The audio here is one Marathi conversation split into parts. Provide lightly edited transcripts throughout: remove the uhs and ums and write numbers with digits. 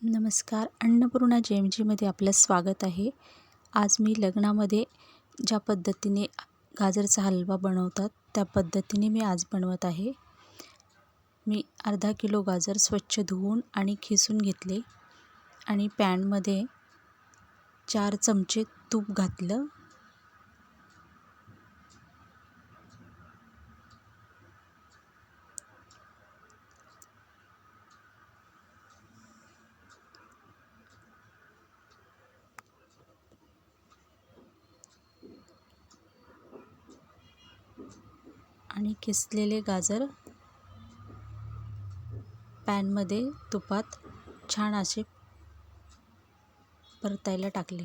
नमस्कार. अन्नपूर्णा JMGमध्ये आपलं स्वागत आहे. आज मी लग्नामध्ये ज्या पद्धतीने गाजरचा हलवा बनवतात त्या पद्धतीने मी आज बनवत आहे. मी अर्धा किलो गाजर स्वच्छ धुवून आणि खिसून घेतले आणि पॅनमध्ये 4 चमचे तूप घातलं. आणि किसलेले गाजर पॅनमध्ये तुपात छान असे परतायला टाकले.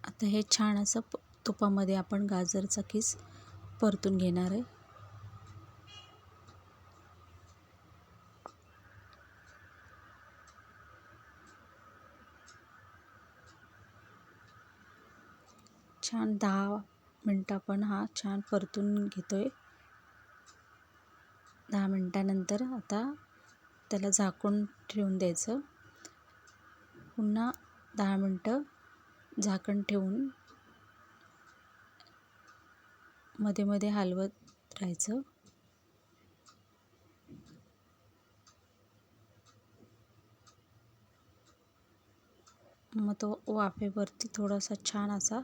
आता हे छान असं तुपामध्ये आपण गाजरचा किस परतून घेणार आहे. छान 10 मिनटं आपण हा छान परतून घेतोय. 10 मिनटानंतर आता त्याला झाकून ठेवून द्यायचं. पुन्हा 10 मिनटं झाकण ठेवून मध्ये मध्ये हलवत राहायचं. मग तो वाफेवरती थोडासा छान असा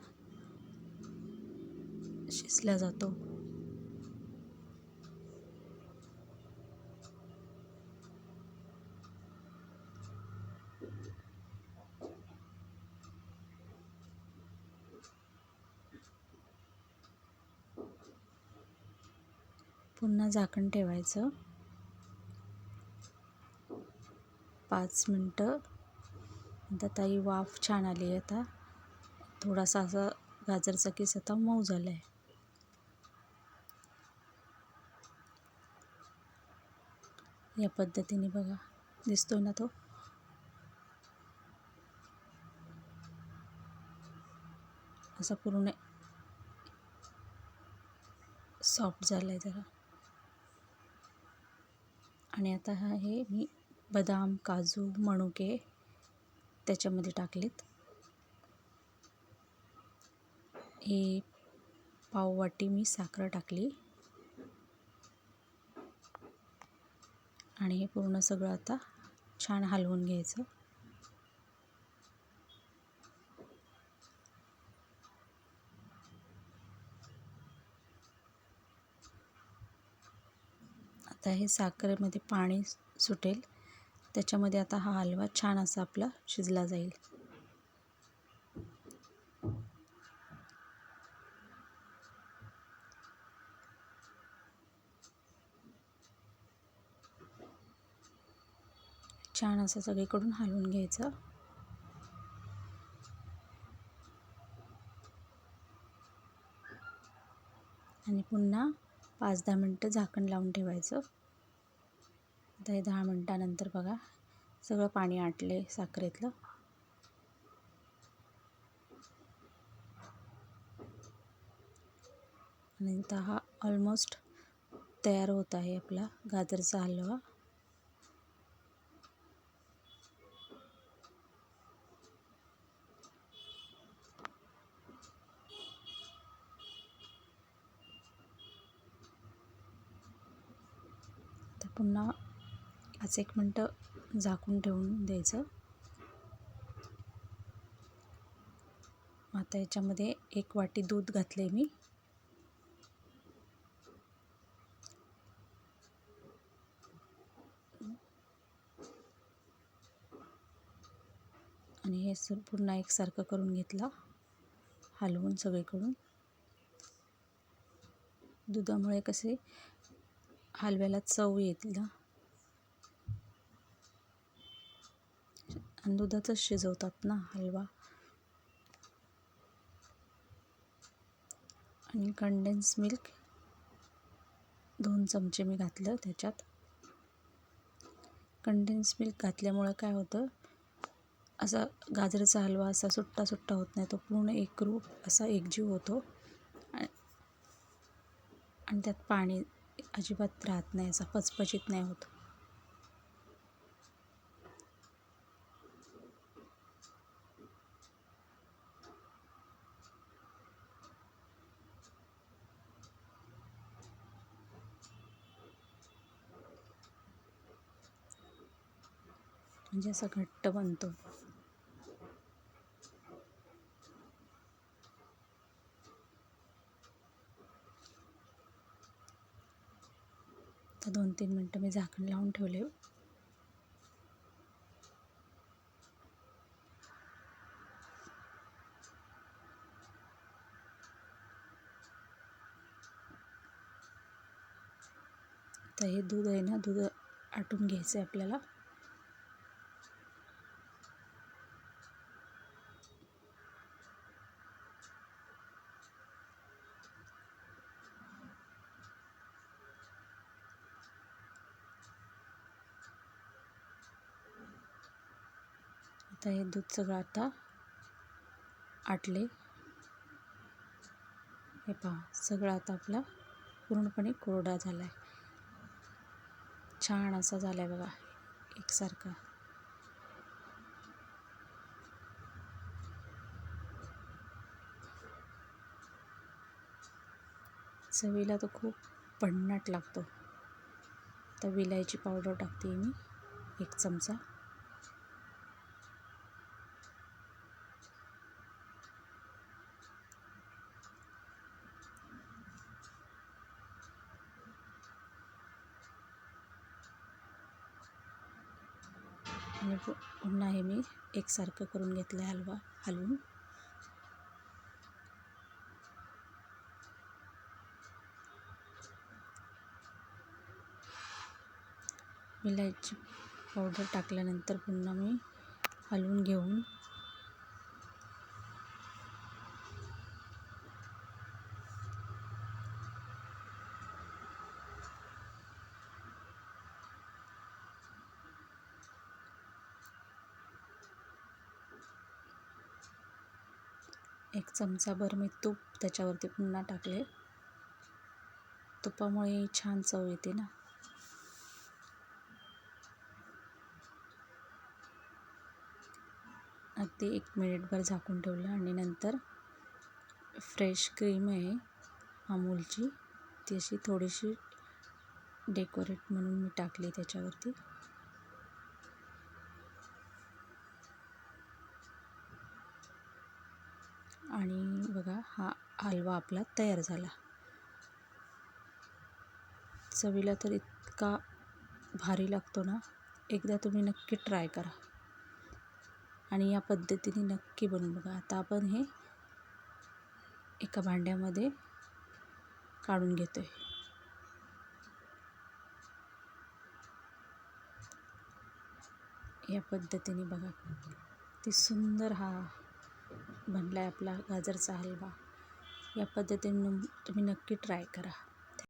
शिजला जातो. पुन्हा झाकण ठेवायचं. 5 मिनटं. आता ताई वाफ छान आली आहे. आता थोडासा असा गाजरचा किस आता मऊ झाला आहे. या पद्धतीने बघा दिसतोय ना तो. असा पूर्ण सॉफ्ट झाला आहे जरा. आणि आता हे मी बदाम, काजू, मनुके त्याच्यामध्ये टाकलेत. हे पाव वाटी मी साखर टाकली आणि हे पूर्ण सगळं आता छान हलवून घ्यायचं. आता हे साखरेमध्ये पाणी सुटेल, त्याच्यामध्ये आता हा हलवा छान असा आपला शिजला जाईल. छान असं सगळीकडून हलवून घ्यायचं. आणि पुन्हा 5-10 मिनटं झाकण लावून ठेवायचं. आता हे 10 मिनटानंतर बघा सगळं पाणी आटले साखरेतलं. आणि आता हा ऑलमोस्ट तयार होत आहे आपला गाजरचा हलवा. तर पुन्हा 5-1 मिनटं झाकून ठेवून द्यायचं. आता याच्यामध्ये 1 वाटी दूध घातले मी. आणि हे पुन्हा एकसारखं करून घेतलं हलवून सगळीकडून. दुधामुळे कसे हलव्याला चव येईल ना. आणि दुधातच शिजवतात ना हलवा. आणि कंडेन्स मिल्क 2 चमचे मी घातलं त्याच्यात. कंडेन्स मिल्क घातल्यामुळं काय होतं, असा गाजराचा हलवा असा सुट्टा सुट्टा होत नाही. तो पूर्ण एकरूप असा एकजीव होतो आणि त्यात पाणी अजिबात राहत नाही, असा पचपचित नाही होत. म्हणजे असा घट्ट बनतो. तर 2-3 मिनटं मी झाकण लावून ठेवले. तर हे दूध आहे ना, दूध आटून घ्यायचं आहे आपल्याला. आता हे दूध सगळं आता आटले. हे पहा, सगळं आता आपला पूर्णपणे कोरडा झाला आहे. छान असा झाला आहे बघा, एकसारखा. चवीला तो खूप भन्नाट लागतो. तर विलायची पावडर टाकते मी 1 चमचा. आणि पुन्हा हे मी एकसारखं करून घेतलं आहे हलवा हलवून. विलायची पावडर टाकल्यानंतर पुन्हा मी हलवून घेऊन एक चमचाभर मी तूप त्याच्यावरती पुन्हा टाकले. तुपामुळे छान चव येते ना. अगदी 1 मिनिटभर झाकून ठेवलं आणि नंतर फ्रेश क्रीम आहे अमूलची, ती अशी थोडीशी डेकोरेट म्हणून मी टाकली त्याच्यावरती. आणि बघा, हा हलवा आपला तयार झाला. चवीला तर इतका भारी लागतो ना, एकदा तुम्ही नक्की ट्राय करा आणि या पद्धतीने नक्की बनवून बघा. आता आपण हे एका भांड्यामध्ये काढून घेतोय. या पद्धतीने बघा, किती सुंदर हा बनला आहे आपला गाजरचा हलवा. या पद्धतीने तुम्ही नक्की ट्राय करा.